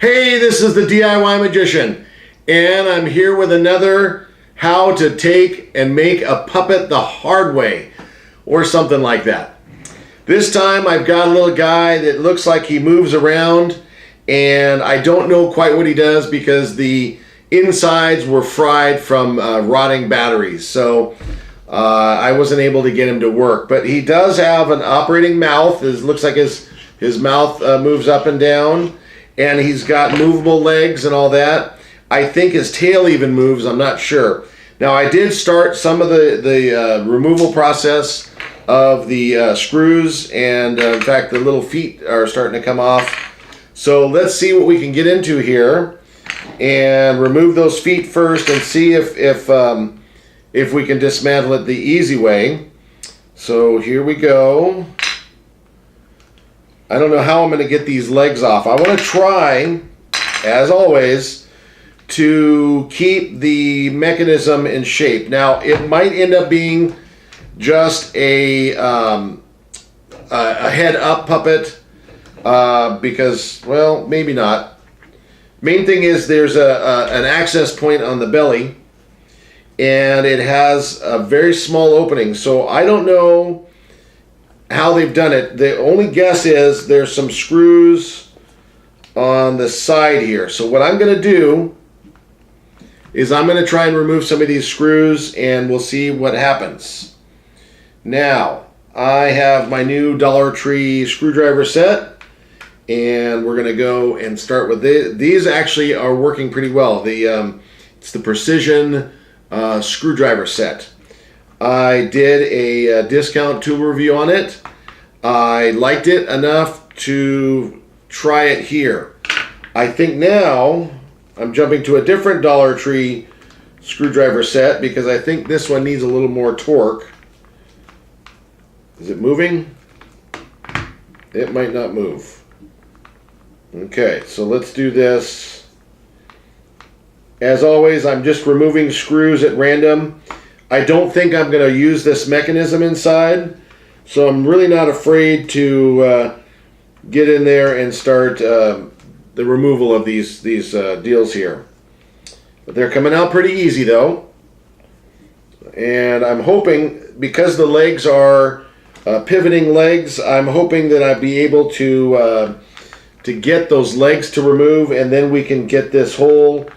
Hey, this is the DIY Magician, and I'm here with another how to take and make a puppet the hard way, or something like that. This time I've got a little guy that looks like he moves around, and I don't know quite what he does because the insides were fried from rotting batteries, so I wasn't able to get him to work. But he does have an operating mouth. It looks like his mouth moves up and down. And he's got movable legs and all that. I think his tail even moves, I'm not sure. Now I did start some of the removal process of the screws, and in fact the little feet are starting to come off. So let's see what we can get into here and remove those feet first and see if we can dismantle it the easy way. So here we go. I don't know how I'm going to get these legs off. I want to try, as always, to keep the mechanism in shape. Now, it might end up being just a head-up puppet because, well, maybe not. Main thing is there's an access point on the belly, and it has a very small opening. So I don't know how they've done it. The only guess is there's some screws on the side here. So what I'm going to do is I'm going to try and remove some of these screws, and we'll see what happens. Now, I have my new Dollar Tree screwdriver set, and we're going to go and start with these. Actually are working pretty well. It's the precision screwdriver set. I did a discount tool review on it. I liked it enough to try it here. I think now I'm jumping to a different Dollar Tree screwdriver set because I think this one needs a little more torque. Is it moving? It might not move. Okay, so let's do this. As always, I'm just removing screws at random. I don't think I'm going to use this mechanism inside, so I'm really not afraid to get in there and start the removal of these deals here. But they're coming out pretty easy though, and I'm hoping, because the legs are pivoting legs, I'm hoping that I'll be able to get those legs to remove, and then we can get this whole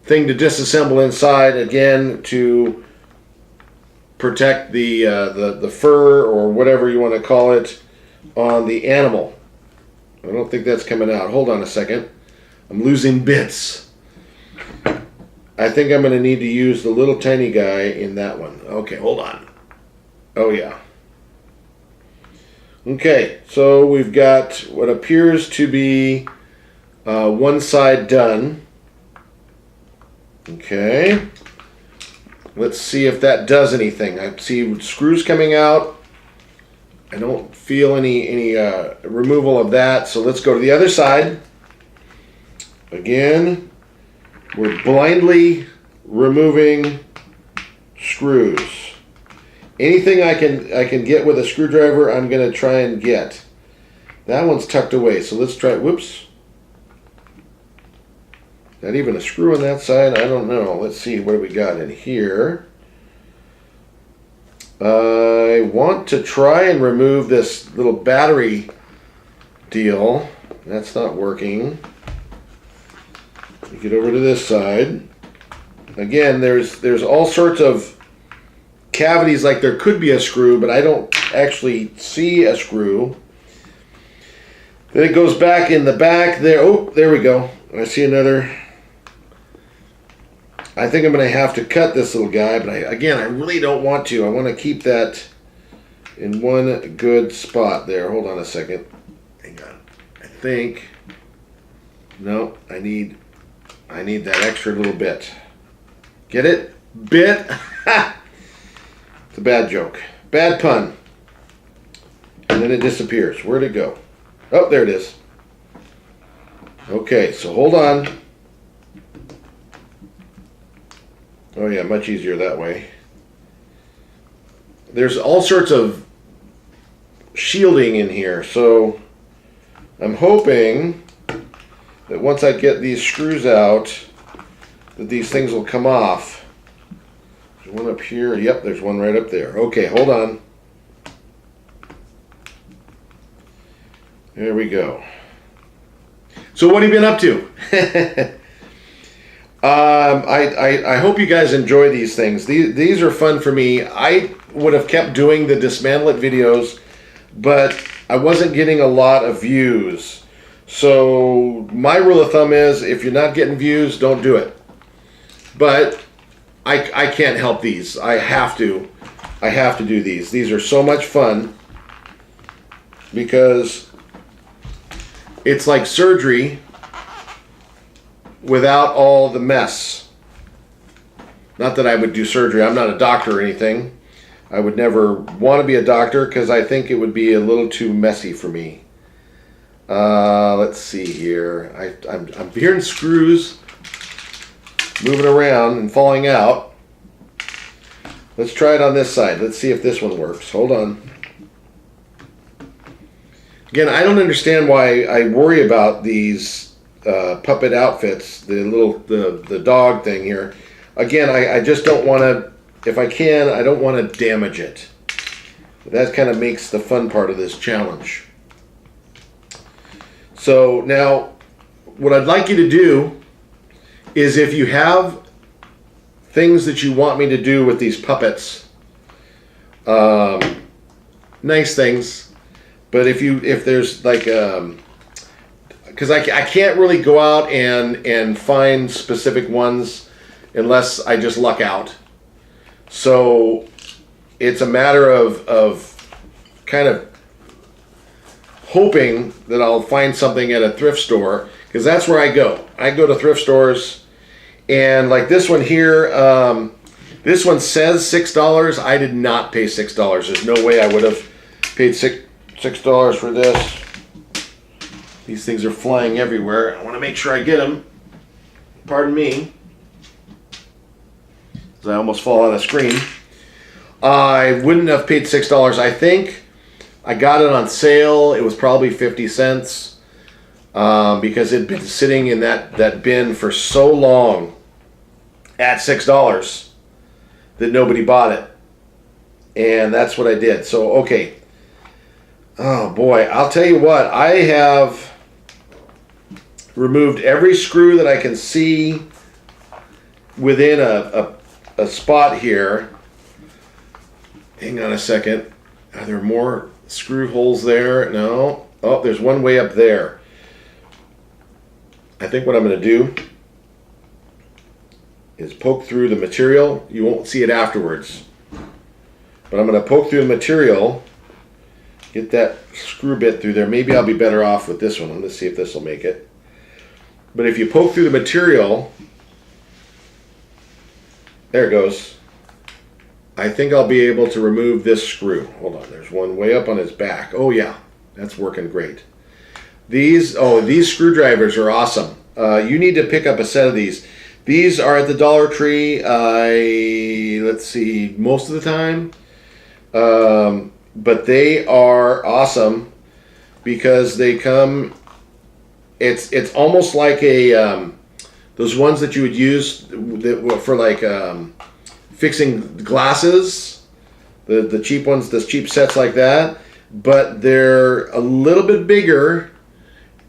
thing to disassemble inside again to protect the fur, or whatever you want to call it, on the animal. I don't think that's coming out. Hold on a second. I'm losing bits. I think I'm going to need to use the little tiny guy in that one. Okay, hold on. Oh yeah. Okay, so we've got what appears to be one side done. Okay, let's see if that does anything. I see screws coming out. I don't feel any removal of that, so let's go to the other side. Again, we're blindly removing screws. Anything I can get with a screwdriver, I'm going to try and get. That one's tucked away, so let's try. Whoops. Not even a screw on that side. I don't know. Let's see. What do we got in here? I want to try and remove this little battery deal. That's not working. Get over to this side. Again, there's all sorts of cavities, like there could be a screw, but I don't actually see a screw. Then it goes back in the back there. Oh, there we go. I see another. I think I'm going to have to cut this little guy, but I really don't want to. I want to keep that in one good spot there. Hold on a second. Hang on. I think. No, I need that extra little bit. Get it? Bit? It's a bad joke. Bad pun. And then it disappears. Where'd it go? Oh, there it is. Okay, so hold on. Oh yeah, much easier that way. There's all sorts of shielding in here, so I'm hoping that once I get these screws out, that these things will come off. There's one up here. Yep, there's one right up there. Okay, hold on. There we go. So what have you been up to? I hope you guys enjoy these things. These are fun for me. I would have kept doing the dismantle it videos, but I wasn't getting a lot of views. So my rule of thumb is, if you're not getting views, don't do it. But I can't help these. I have to do these. These are so much fun because it's like surgery without all the mess. Not that I would do surgery. I'm not a doctor or anything. I would never want to be a doctor because I think it would be a little too messy for me. Let's see here. I'm hearing screws moving around and falling out. Let's try it on this side. Let's see if this one works. Hold on. Again, I don't understand why I worry about these puppet outfits, the dog thing here. Again, I just don't want to, if I can, I don't want to damage it. That kind of makes the fun part of this challenge. So now, what I'd like you to do is, if you have things that you want me to do with these puppets, nice things. But if there's like, because I can't really go out and find specific ones unless I just luck out. So it's a matter of kind of hoping that I'll find something at a thrift store, because that's where I go. I go to thrift stores, and like this one here, this one says $6. I did not pay $6. There's no way I would have paid $6 for this. These things are flying everywhere. I want to make sure I get them. Pardon me. I almost fall on the screen. I wouldn't have paid $6. I think I got it on sale. It was probably 50 cents because it'd been sitting in that bin for so long at $6 that nobody bought it. And that's what I did. So, okay. Oh boy, I'll tell you what, I have removed every screw that I can see within a spot here. Hang on a second. Are there more screw holes there? No. Oh, there's one way up there. I think what I'm going to do is poke through the material. You won't see it afterwards. But I'm going to poke through the material, get that screw bit through there. Maybe I'll be better off with this one. Let's see if this will make it. But if you poke through the material, there it goes. I think I'll be able to remove this screw. Hold on, there's one way up on his back. Oh yeah, that's working great. These screwdrivers are awesome. You need to pick up a set of these. These are at the Dollar Tree, let's see, most of the time. But they are awesome because they come, it's almost like a, those ones that you would use for like fixing glasses, the cheap ones, the cheap sets like that, but they're a little bit bigger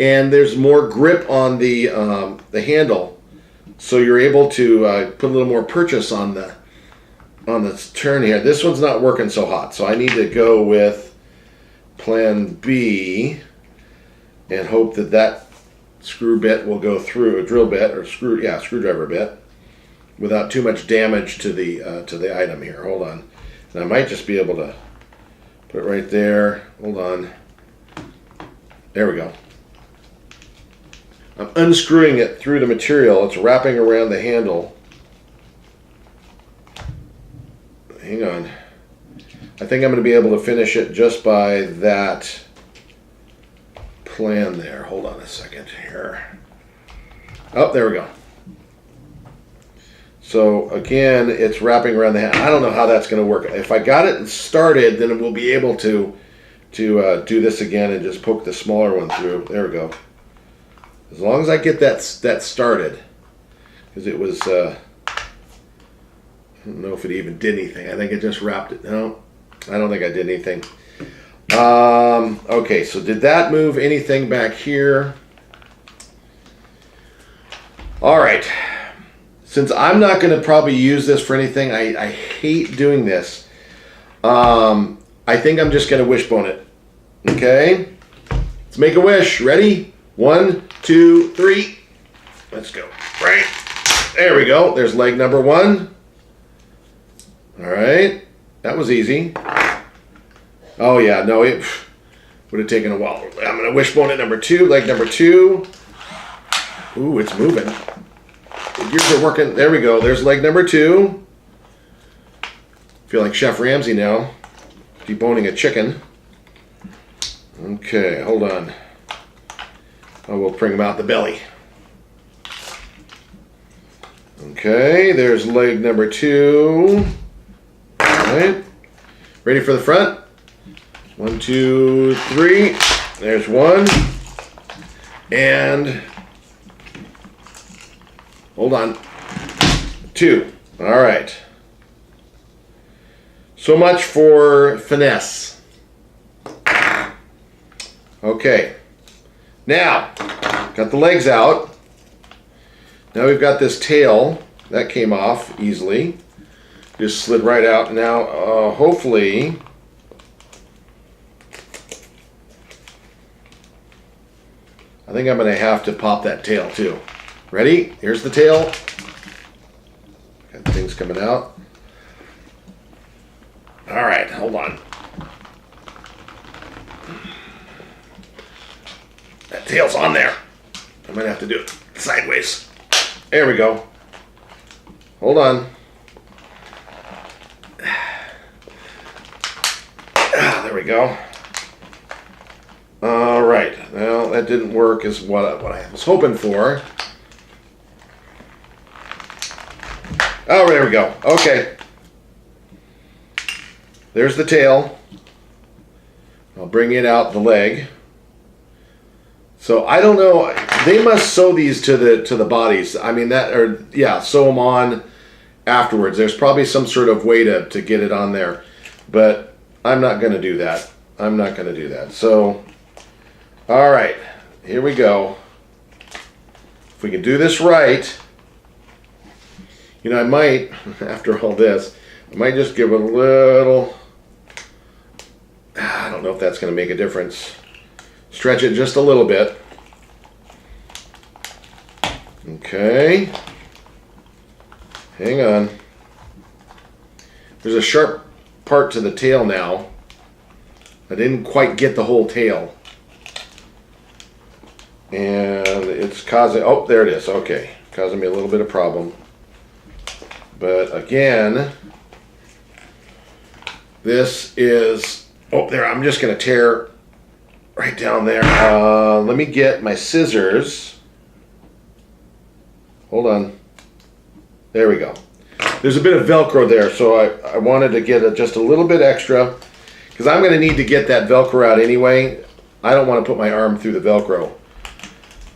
and there's more grip on the handle, so you're able to put a little more purchase on the turn here. This one's not working so hot, so I need to go with plan B and hope that screw bit will go through, a drill bit or screwdriver bit, without too much damage to the item here. Hold on, and I might just be able to put it right there. Hold on. There we go. I'm unscrewing it through the material. It's wrapping around the handle. Hang on. I think I'm going to be able to finish it just by that plan there. Hold on a second here. Oh, there we go. So again, it's wrapping around the hand. I don't know how that's going to work. If I got it started, then we'll be able to do this again and just poke the smaller one through. There we go. As long as I get that started, because it was, I don't know if it even did anything. I think it just wrapped it. No, I don't think I did anything. Okay, so did that move anything back here? All right. Since I'm not going to probably use this for anything, I hate doing this. I think I'm just going to wishbone it. Okay? Let's make a wish. Ready? 1, 2, 3. Let's go. Right. There we go. There's leg number 1. All right. That was easy. Oh, yeah. No, it would have taken a while. I'm going to wishbone it number 2. Leg number 2. Ooh, it's moving. The gears are working. There we go. There's leg number 2. Feel like Chef Ramsay now. Deboning a chicken. Okay, hold on. Oh, we'll bring him out the belly. Okay, there's leg number 2. All right. Ready for the front? 1, 2, 3. There's 1. And hold on. 2. All right. So much for finesse. Okay. Now, got the legs out. Now we've got this tail. That came off easily. Just slid right out. Now, hopefully, I think I'm going to have to pop that tail too. Ready? Here's the tail. Got things coming out. All right, hold on. That tail's on there. I might have to do it sideways. There we go. Hold on. There we go. All right. Well, that didn't work as what I was hoping for. Oh, there we go. Okay. There's the tail. I'll bring it out the leg. So I don't know. They must sew these to the bodies. I mean sew them on afterwards. There's probably some sort of way to get it on there, but I'm not going to do that. I'm not going to do that. So, all right, here we go. If we can do this right, I might, after all this, I might just give it a little. I don't know if that's going to make a difference. Stretch it just a little bit. Okay. Hang on. There's a sharp part to the tail now. I didn't quite get the whole tail. And it's causing, oh, there it is. Okay. Causing me a little bit of problem. But again, this is, oh, there, I'm just going to tear right down there. Let me get my scissors. Hold on. There we go. There's a bit of Velcro there, so I wanted to get just a little bit extra, because I'm going to need to get that Velcro out anyway. I don't want to put my arm through the Velcro.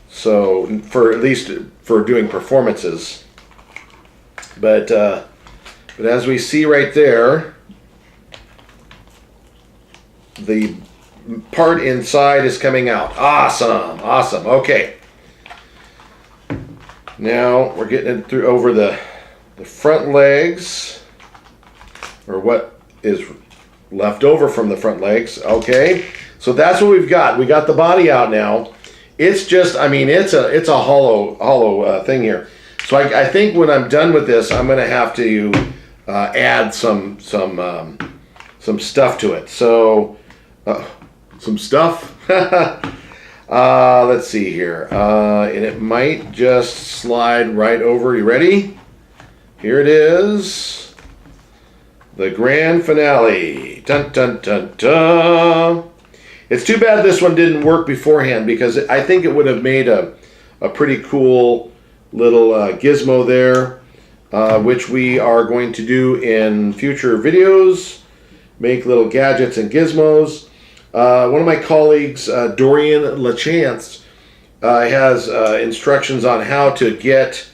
So, at least for doing performances. But as we see right there, the part inside is coming out. Awesome, awesome. Okay. Now we're getting it through over the front legs, or what is left over from the front legs. Okay, so that's what we've got. We got the body out now. It's just, I mean, it's a hollow thing here. So I think when I'm done with this, I'm going to have to add some stuff to it. So some stuff. Let's see here, and it might just slide right over. You ready? Here it is, the grand finale. Dun dun dun dun. It's too bad this one didn't work beforehand, because I think it would have made a pretty cool little gizmo there, which we are going to do in future videos. Make little gadgets and gizmos. One of my colleagues, Dorian LaChance, It has instructions on how to get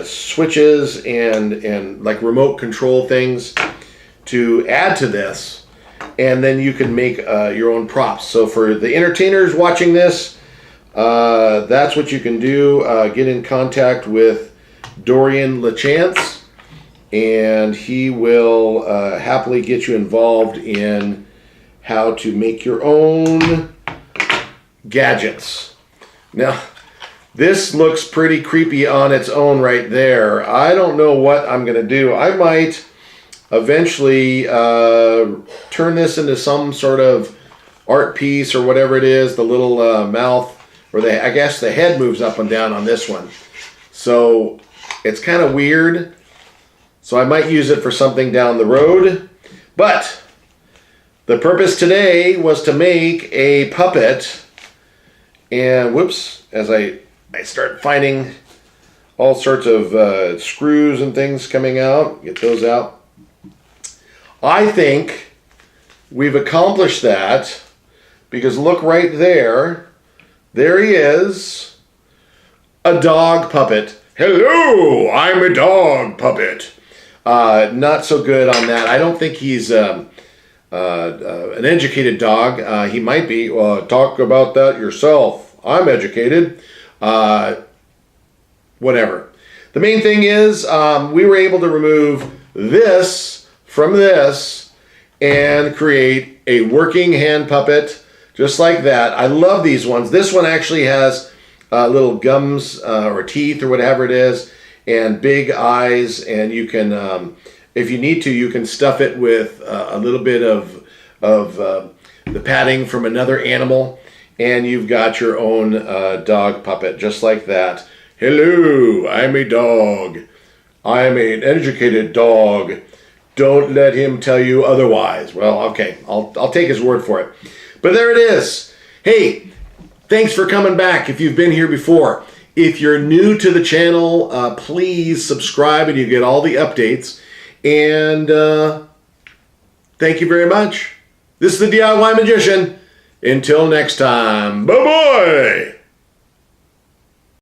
switches and like remote control things to add to this, and then you can make your own props. So for the entertainers watching this, that's what you can do. Get in contact with Dorian LaChance, and he will happily get you involved in how to make your own gadgets. Now, this looks pretty creepy on its own right there. I don't know what I'm going to do. I might eventually turn this into some sort of art piece or whatever it is. The little mouth, or I guess the head moves up and down on this one. So it's kind of weird. So I might use it for something down the road. But the purpose today was to make a puppet. And whoops, as I start finding all sorts of screws and things coming out, get those out. I think we've accomplished that, because look right there. There he is, a dog puppet. Hello, I'm a dog puppet. Not so good on that. I don't think he's an educated dog. He might be. Talk about that yourself. I'm educated. Whatever. The main thing is we were able to remove this from this and create a working hand puppet just like that. I love these ones. This one actually has little gums or teeth or whatever it is, and big eyes, and you can, if you need to, you can stuff it with a little bit of the padding from another animal, and you've got your own dog puppet just like that. Hello, I'm a dog. I'm an educated dog. Don't let him tell you otherwise. Well, okay, I'll take his word for it. But there it is. Hey, thanks for coming back if you've been here before. If you're new to the channel, please subscribe and you get all the updates. And thank you very much. This is the DIY Magician. Until next time, bye-bye.